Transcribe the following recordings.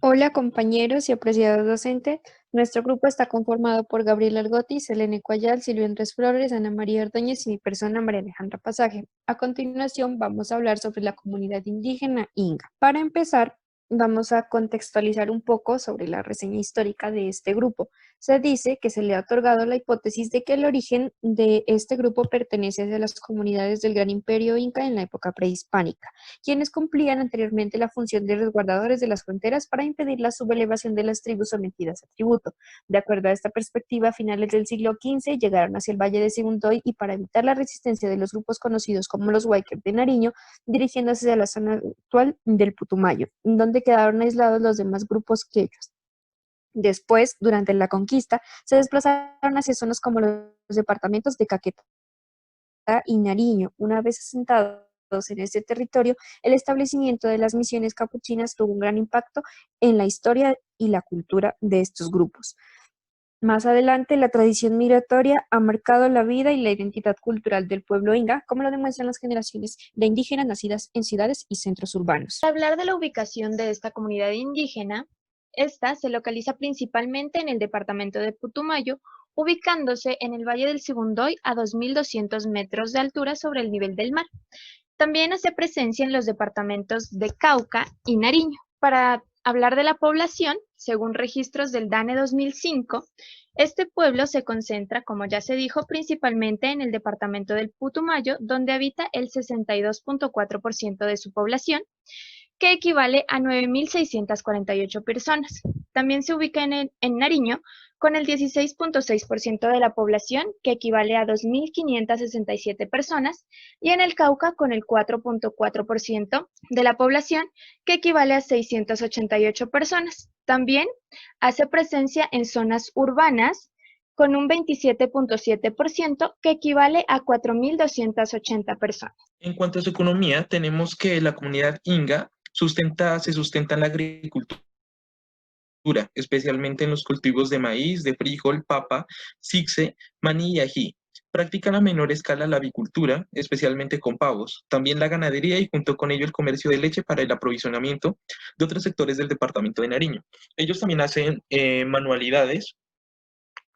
Hola compañeros y apreciados docentes, nuestro grupo está conformado por Gabriel Argotti, Selene Cuayal, Silvia Andrés Flores, Ana María Ordóñez y mi persona María Alejandra Pasaje. A continuación vamos a hablar sobre la comunidad indígena Inga. Para empezar, vamos a contextualizar un poco sobre la reseña histórica de este grupo. Se dice que se le ha otorgado la hipótesis de que el origen de este grupo pertenece a las comunidades del Gran Imperio Inca en la época prehispánica, quienes cumplían anteriormente la función de resguardadores de las fronteras para impedir la sublevación de las tribus sometidas a tributo. De acuerdo a esta perspectiva, a finales del siglo XV llegaron hacia el Valle de Sibundoy y para evitar la resistencia de los grupos conocidos como los Huaycas de Nariño, dirigiéndose a la zona actual del Putumayo, donde quedaron aislados los demás grupos quechos. Después, durante la conquista, se desplazaron hacia zonas como los departamentos de Caquetá y Nariño. Una vez asentados en este territorio, el establecimiento de las misiones capuchinas tuvo un gran impacto en la historia y la cultura de estos grupos. Más adelante, la tradición migratoria ha marcado la vida y la identidad cultural del pueblo inga, como lo demuestran las generaciones de indígenas nacidas en ciudades y centros urbanos. Para hablar de la ubicación de esta comunidad indígena, esta se localiza principalmente en el departamento de Putumayo, ubicándose en el Valle del Sibundoy a 2.200 metros de altura sobre el nivel del mar. También hace presencia en los departamentos de Cauca y Nariño. Para hablar de la población, según registros del DANE 2005, este pueblo se concentra, como ya se dijo, principalmente en el departamento del Putumayo, donde habita el 62.4% de su población, que equivale a 9.648 personas. También se ubica en Nariño, con el 16.6% de la población, que equivale a 2.567 personas, y en el Cauca con el 4.4% de la población, que equivale a 688 personas. También hace presencia en zonas urbanas con un 27.7%, que equivale a 4.280 personas. En cuanto a su economía, tenemos que la comunidad Inga se sustenta en la agricultura, especialmente en los cultivos de maíz, de frijol, papa, cixe, maní y ají. Practican a menor escala la avicultura, especialmente con pavos, también la ganadería y junto con ello el comercio de leche para el aprovisionamiento de otros sectores del departamento de Nariño. Ellos también hacen manualidades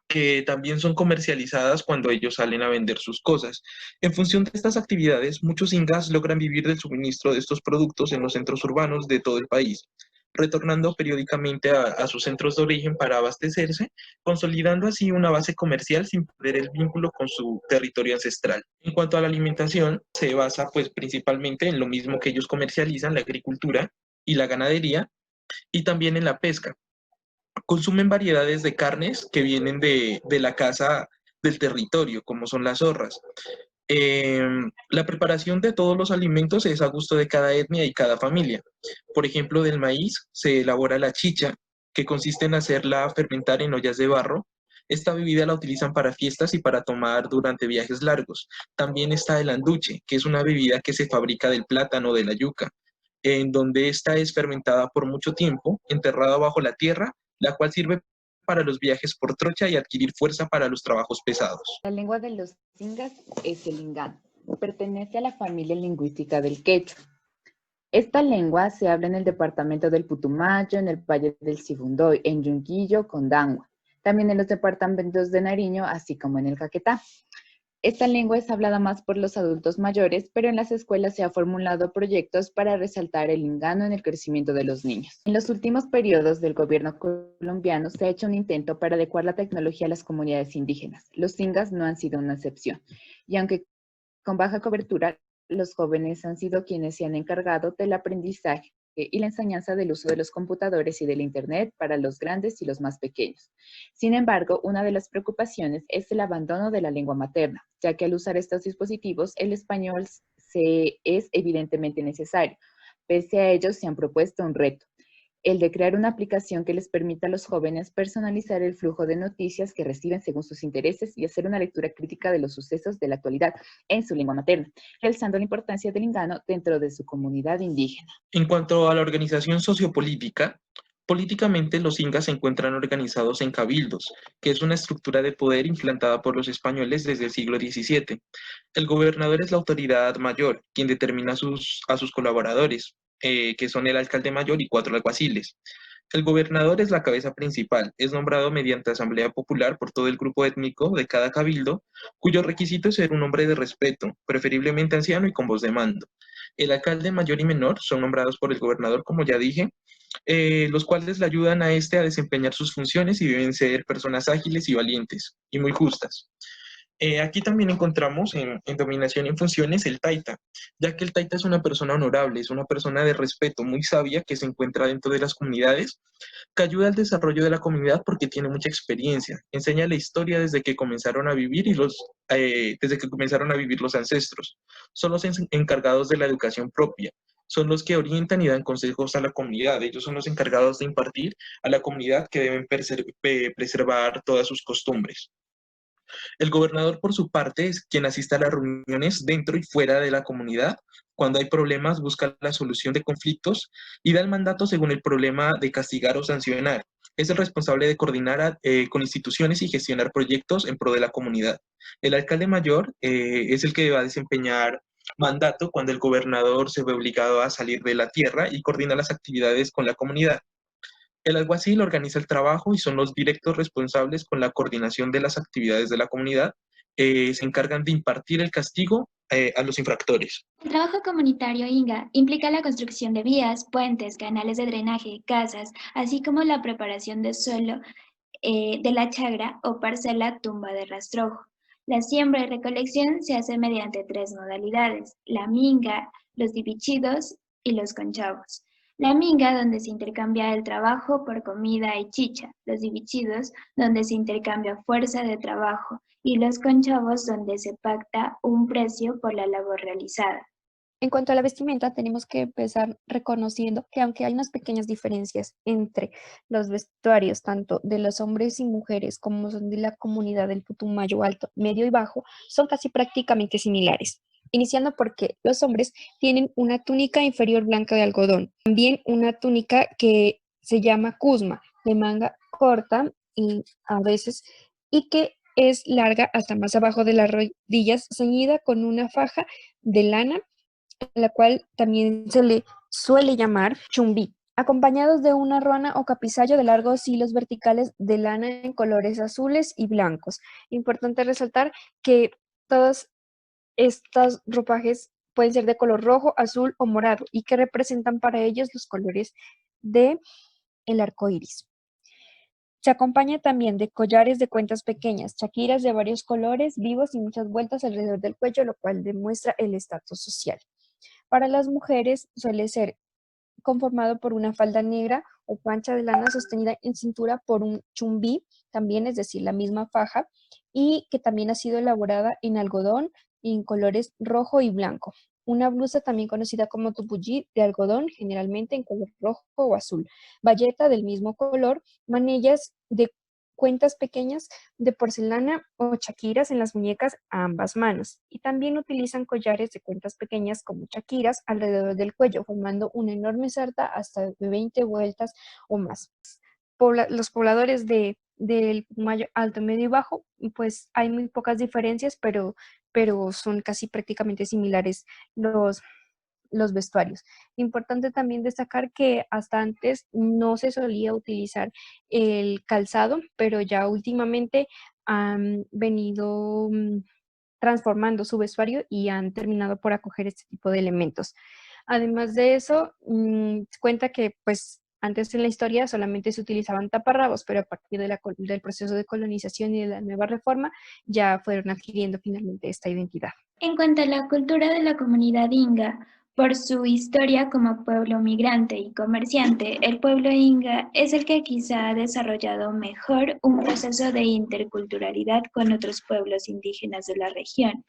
que también son comercializadas cuando ellos salen a vender sus cosas. En función de estas actividades, muchos ingas logran vivir del suministro de estos productos en los centros urbanos de todo el país, retornando periódicamente a sus centros de origen para abastecerse, consolidando así una base comercial sin perder el vínculo con su territorio ancestral. En cuanto a la alimentación, se basa pues principalmente en lo mismo que ellos comercializan, la agricultura y la ganadería, y también en la pesca. Consumen variedades de carnes que vienen de la casa del territorio, como son las zorras. La preparación de todos los alimentos es a gusto de cada etnia y cada familia. Por ejemplo, del maíz se elabora la chicha, que consiste en hacerla fermentar en ollas de barro. Esta bebida la utilizan para fiestas y para tomar durante viajes largos. También está el anduche, que es una bebida que se fabrica del plátano o de la yuca, en donde esta es fermentada por mucho tiempo, enterrada bajo la tierra, la cual sirve para los viajes por trocha y adquirir fuerza para los trabajos pesados. La lengua de los ingas es el ingano. Pertenece a la familia lingüística del quechua. Esta lengua se habla en el departamento del Putumayo, en el Valle del Sibundoy, en Yunguillo, Condagua, también en los departamentos de Nariño, así como en el Caquetá. Esta lengua es hablada más por los adultos mayores, pero en las escuelas se han formulado proyectos para resaltar el ingano en el crecimiento de los niños. En los últimos periodos del gobierno colombiano se ha hecho un intento para adecuar la tecnología a las comunidades indígenas. Los ingas no han sido una excepción, y aunque con baja cobertura, los jóvenes han sido quienes se han encargado del aprendizaje y la enseñanza del uso de los computadores y del Internet para los grandes y los más pequeños. Sin embargo, una de las preocupaciones es el abandono de la lengua materna, ya que al usar estos dispositivos, el español es evidentemente necesario. Pese a ello, se han propuesto un reto, el de crear una aplicación que les permita a los jóvenes personalizar el flujo de noticias que reciben según sus intereses y hacer una lectura crítica de los sucesos de la actualidad en su lengua materna, realzando la importancia del ingano dentro de su comunidad indígena. En cuanto a la organización sociopolítica, políticamente los ingas se encuentran organizados en cabildos, que es una estructura de poder implantada por los españoles desde el siglo XVII. El gobernador es la autoridad mayor, quien determina a sus colaboradores, que son el alcalde mayor y 4 alguaciles. El gobernador es la cabeza principal, es nombrado mediante asamblea popular por todo el grupo étnico de cada cabildo, cuyo requisito es ser un hombre de respeto, preferiblemente anciano y con voz de mando. El alcalde mayor y menor son nombrados por el gobernador, como ya dije, los cuales le ayudan a este a desempeñar sus funciones y deben ser personas ágiles y valientes, y muy justas. Aquí también encontramos en dominación y en funciones el taita, ya que el taita es una persona honorable, es una persona de respeto, muy sabia, que se encuentra dentro de las comunidades, que ayuda al desarrollo de la comunidad porque tiene mucha experiencia, enseña la historia desde que comenzaron a vivir desde que comenzaron a vivir los ancestros. Son los encargados de la educación propia, son los que orientan y dan consejos a la comunidad, ellos son los encargados de impartir a la comunidad que deben preservar todas sus costumbres. El gobernador, por su parte, es quien asiste a las reuniones dentro y fuera de la comunidad. Cuando hay problemas, busca la solución de conflictos y da el mandato según el problema de castigar o sancionar. Es el responsable de coordinar con instituciones y gestionar proyectos en pro de la comunidad. El alcalde mayor es el que va a desempeñar mandato cuando el gobernador se ve obligado a salir de la tierra y coordina las actividades con la comunidad. El alguacil organiza el trabajo y son los directos responsables con la coordinación de las actividades de la comunidad. Se encargan de impartir el castigo a los infractores. El trabajo comunitario INGA implica la construcción de vías, puentes, canales de drenaje, casas, así como la preparación de suelo de la chagra o parcela tumba de rastrojo. La siembra y recolección se hace mediante 3 modalidades: la minga, los divichidos y los conchavos. La minga, donde se intercambia el trabajo por comida y chicha; los divichidos, donde se intercambia fuerza de trabajo; y los conchavos, donde se pacta un precio por la labor realizada. En cuanto a la vestimenta, tenemos que empezar reconociendo que aunque hay unas pequeñas diferencias entre los vestuarios, tanto de los hombres y mujeres como son de la comunidad del Putumayo alto, medio y bajo, son casi prácticamente similares. Iniciando porque los hombres tienen una túnica inferior blanca de algodón, también una túnica que se llama cusma, de manga corta y a veces, y que es larga hasta más abajo de las rodillas, ceñida con una faja de lana, la cual también se le suele llamar chumbí, acompañados de una ruana o capisallo de largos hilos verticales de lana en colores azules y blancos. Importante resaltar que todos estos ropajes pueden ser de color rojo, azul o morado y que representan para ellos los colores de el arco iris. Se acompaña también de collares de cuentas pequeñas, chaquiras de varios colores vivos y muchas vueltas alrededor del cuello, lo cual demuestra el estatus social. Para las mujeres suele ser conformado por una falda negra o pancha de lana sostenida en cintura por un chumbí, también es decir, la misma faja, y que también ha sido elaborada en algodón y en colores rojo y blanco. Una blusa también conocida como tupuyí de algodón, generalmente en color rojo o azul. Bayeta del mismo color, manillas de cuentas pequeñas de porcelana o chaquiras en las muñecas a ambas manos. Y también utilizan collares de cuentas pequeñas como chaquiras alrededor del cuello, formando una enorme sarta hasta de 20 vueltas o más. Los pobladores del Putumayo alto, medio y bajo, pues hay muy pocas diferencias, pero son casi prácticamente similares los vestuarios. Importante también destacar que hasta antes no se solía utilizar el calzado, pero ya últimamente han venido transformando su vestuario y han terminado por acoger este tipo de elementos. Además de eso, cuenta que pues antes en la historia solamente se utilizaban taparrabos, pero a partir del proceso de colonización y de la nueva reforma ya fueron adquiriendo finalmente esta identidad. En cuanto a la cultura de la comunidad inga, por su historia como pueblo migrante y comerciante, el pueblo inga es el que quizá ha desarrollado mejor un proceso de interculturalidad con otros pueblos indígenas de la región.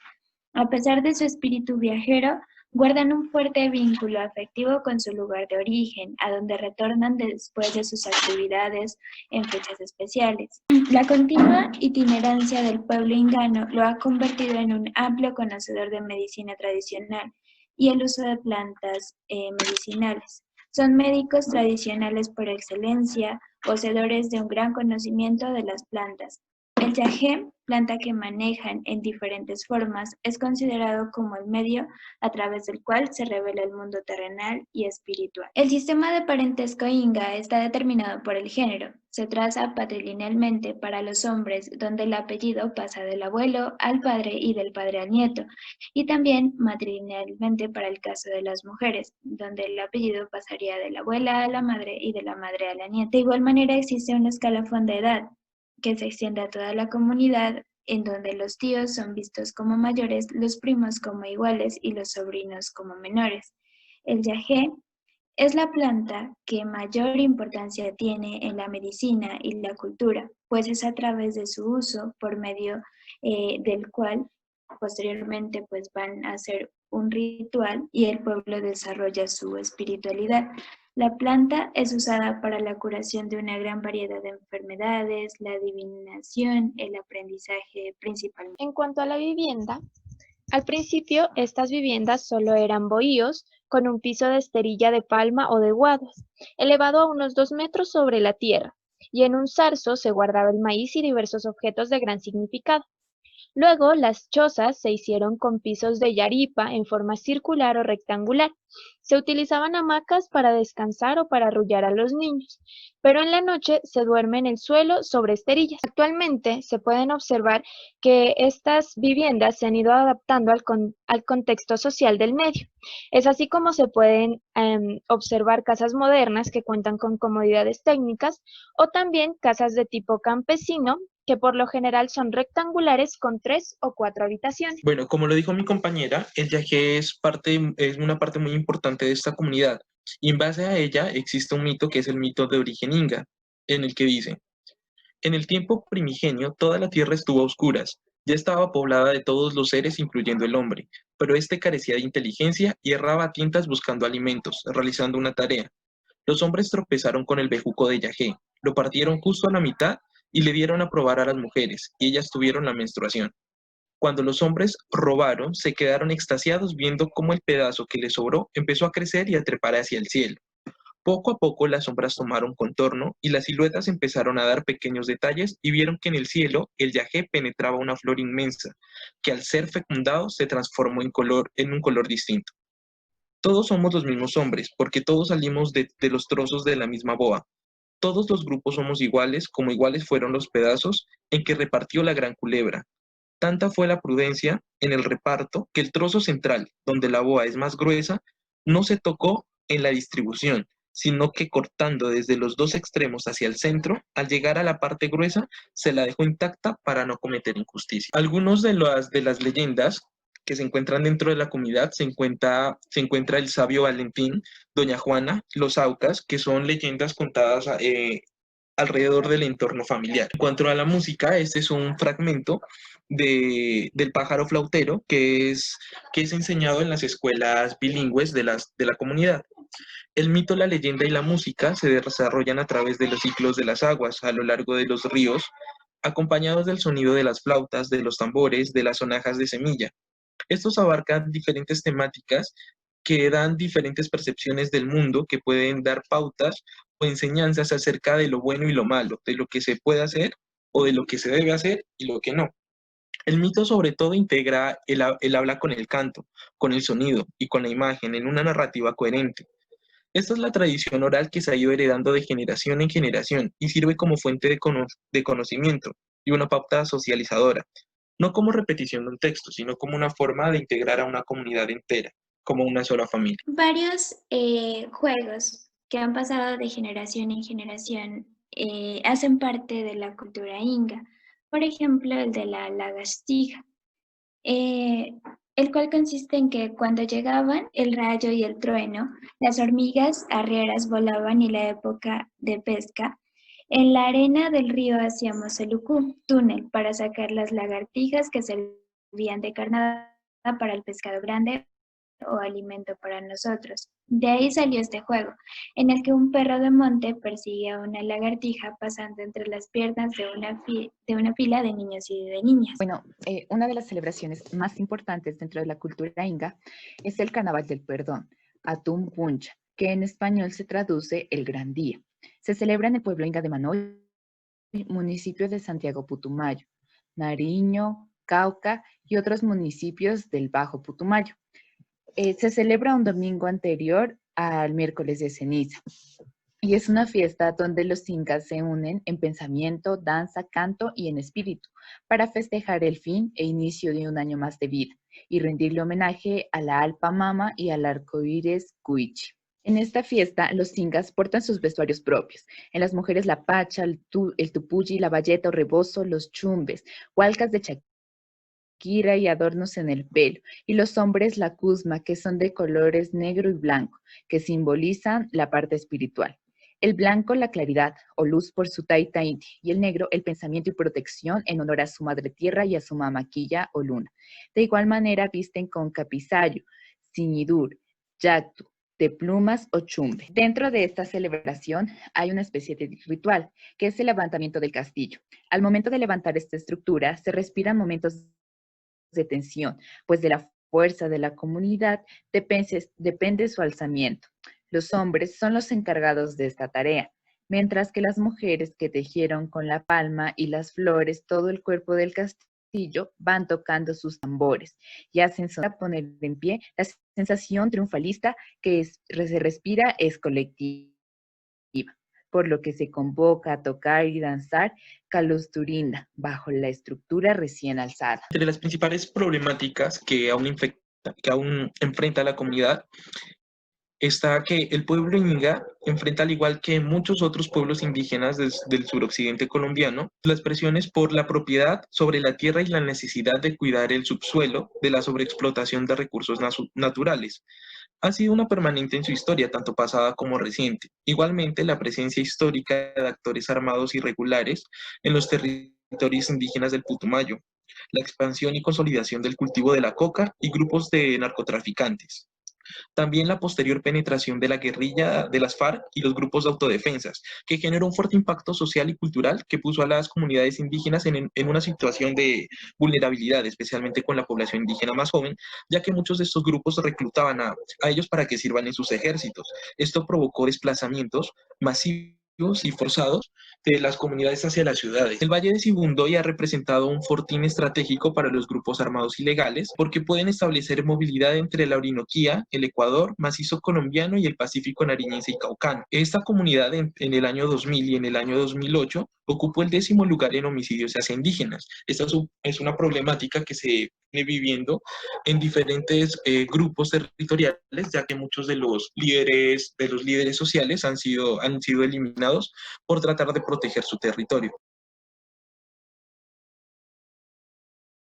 A pesar de su espíritu viajero, guardan un fuerte vínculo afectivo con su lugar de origen, a donde retornan después de sus actividades en fechas especiales. La continua itinerancia del pueblo ingano lo ha convertido en un amplio conocedor de medicina tradicional y el uso de plantas medicinales. Son médicos tradicionales por excelencia, poseedores de un gran conocimiento de las plantas. El yagé, planta que manejan en diferentes formas, es considerado como el medio a través del cual se revela el mundo terrenal y espiritual. El sistema de parentesco inga está determinado por el género. Se traza patrilinealmente para los hombres, donde el apellido pasa del abuelo al padre y del padre al nieto, y también matrilinealmente para el caso de las mujeres, donde el apellido pasaría de la abuela a la madre y de la madre a la nieta. De igual manera existe un escalafón de edad que se extiende a toda la comunidad, en donde los tíos son vistos como mayores, los primos como iguales y los sobrinos como menores. El yagé es la planta que mayor importancia tiene en la medicina y la cultura, pues es a través de su uso por medio del cual posteriormente pues van a hacer un ritual y el pueblo desarrolla su espiritualidad. La planta es usada para la curación de una gran variedad de enfermedades, la adivinación, el aprendizaje principalmente. En cuanto a la vivienda, al principio estas viviendas solo eran bohíos con un piso de esterilla de palma o de guaduas, elevado a unos 2 metros sobre la tierra, y en un zarzo se guardaba el maíz y diversos objetos de gran significado. Luego, las chozas se hicieron con pisos de yaripa en forma circular o rectangular. Se utilizaban hamacas para descansar o para arrullar a los niños, pero en la noche se duerme en el suelo sobre esterillas. Actualmente se pueden observar que estas viviendas se han ido adaptando al contexto social del medio. Es así como se pueden observar casas modernas que cuentan con comodidades técnicas o también casas de tipo campesino que por lo general son rectangulares con 3 o 4 habitaciones. Bueno, como lo dijo mi compañera, el yagé es una parte muy importante de esta comunidad y en base a ella existe un mito que es el mito de origen inga, en el que dice: en el tiempo primigenio toda la tierra estuvo a oscuras, ya estaba poblada de todos los seres incluyendo el hombre, pero este carecía de inteligencia y erraba a tientas buscando alimentos, realizando una tarea. Los hombres tropezaron con el bejuco de yagé, lo partieron justo a la mitad y le dieron a probar a las mujeres, y ellas tuvieron la menstruación. Cuando los hombres robaron, se quedaron extasiados viendo cómo el pedazo que les sobró empezó a crecer y a trepar hacia el cielo. Poco a poco las sombras tomaron contorno y las siluetas empezaron a dar pequeños detalles y vieron que en el cielo el yagé penetraba una flor inmensa, que al ser fecundado se transformó en un color distinto. Todos somos los mismos hombres, porque todos salimos de los trozos de la misma boa. Todos los grupos somos iguales, como iguales fueron los pedazos en que repartió la gran culebra. Tanta fue la prudencia en el reparto que el trozo central, donde la boa es más gruesa, no se tocó en la distribución, sino que cortando desde los dos extremos hacia el centro, al llegar a la parte gruesa, se la dejó intacta para no cometer injusticia. Algunos de las leyendas que se encuentran dentro de la comunidad se encuentra el sabio Valentín, Doña Juana, los Aucas, que son leyendas contadas alrededor del entorno familiar. En cuanto a la música, este es un fragmento del pájaro flautero que es enseñado en las escuelas bilingües de la comunidad. El mito, la leyenda y la música se desarrollan a través de los ciclos de las aguas a lo largo de los ríos, acompañados del sonido de las flautas, de los tambores, de las sonajas de semilla. Estos abarcan diferentes temáticas que dan diferentes percepciones del mundo, que pueden dar pautas o enseñanzas acerca de lo bueno y lo malo, de lo que se puede hacer o de lo que se debe hacer y lo que no. El mito sobre todo integra el habla con el canto, con el sonido y con la imagen en una narrativa coherente. Esta es la tradición oral que se ha ido heredando de generación en generación y sirve como fuente de conocimiento y una pauta socializadora, no como repetición de un texto, sino como una forma de integrar a una comunidad entera, como una sola familia. Varios juegos que han pasado de generación en generación hacen parte de la cultura inga. Por ejemplo, el de la lagartija, el cual consiste en que cuando llegaban el rayo y el trueno, las hormigas arrieras volaban y la época de pesca. En la arena del río hacíamos el túnel para sacar las lagartijas que servían de carnada para el pescado grande o alimento para nosotros. De ahí salió este juego, en el que un perro de monte persigue a una lagartija pasando entre las piernas de una fila de niños y de niñas. Bueno, una de las celebraciones más importantes dentro de la cultura inga es el Carnaval del Perdón, Atún Puncha, que en español se traduce el Gran Día. Se celebra en el pueblo inga de Manoy, municipio de Santiago Putumayo. Nariño, Cauca y otros municipios del Bajo Putumayo. Se celebra un domingo anterior al miércoles de ceniza y es una fiesta donde los incas se unen en pensamiento, danza, canto y en espíritu para festejar el fin e inicio de un año más de vida y rendirle homenaje a la Alpa Mama y al arcoíris Cuichi. En esta fiesta, los incas portan sus vestuarios propios. En las mujeres la pacha, el tupuyi, la bayeta o rebozo, los chumbes, hualcas de chaquira y adornos en el pelo. Y los hombres la cusma, que son de colores negro y blanco, que simbolizan la parte espiritual. El blanco, la claridad o luz por su taita inti, y el negro, el pensamiento y protección en honor a su madre tierra y a su mamaquilla o luna. De igual manera visten con capizayo, ciñidur, yactu, de plumas o chumbe. Dentro de esta celebración hay una especie de ritual, que es el levantamiento del castillo. Al momento de levantar esta estructura, se respiran momentos de tensión, pues de la fuerza de la comunidad depende su alzamiento. Los hombres son los encargados de esta tarea, mientras que las mujeres que tejieron con la palma y las flores todo el cuerpo del castillo van tocando sus tambores y hacen sonar, poner en pie. La sensación triunfalista que se respira es colectiva, por lo que se convoca a tocar y danzar calusturinda bajo la estructura recién alzada. Entre las principales problemáticas que aún enfrenta la comunidad está que el pueblo inga enfrenta, al igual que muchos otros pueblos indígenas del suroccidente colombiano, las presiones por la propiedad sobre la tierra y la necesidad de cuidar el subsuelo de la sobreexplotación de recursos naturales. Ha sido una permanente en su historia, tanto pasada como reciente. Igualmente, la presencia histórica de actores armados irregulares en los territorios indígenas del Putumayo, la expansión y consolidación del cultivo de la coca y grupos de narcotraficantes. También la posterior penetración de la guerrilla de las FARC y los grupos de autodefensas, que generó un fuerte impacto social y cultural que puso a las comunidades indígenas en una situación de vulnerabilidad, especialmente con la población indígena más joven, ya que muchos de estos grupos reclutaban a ellos para que sirvan en sus ejércitos. Esto provocó desplazamientos masivos y forzados de las comunidades hacia las ciudades. El Valle de Sibundoy ha representado un fortín estratégico para los grupos armados ilegales porque pueden establecer movilidad entre la Orinoquía, el Ecuador, macizo colombiano y el Pacífico nariñense y caucano. Esta comunidad en el año 2000 y en el año 2008 ocupó el 10º lugar en homicidios hacia indígenas. Esta es una problemática que se viene viviendo en diferentes grupos territoriales, ya que muchos de los líderes sociales han sido eliminados por tratar de proteger su territorio.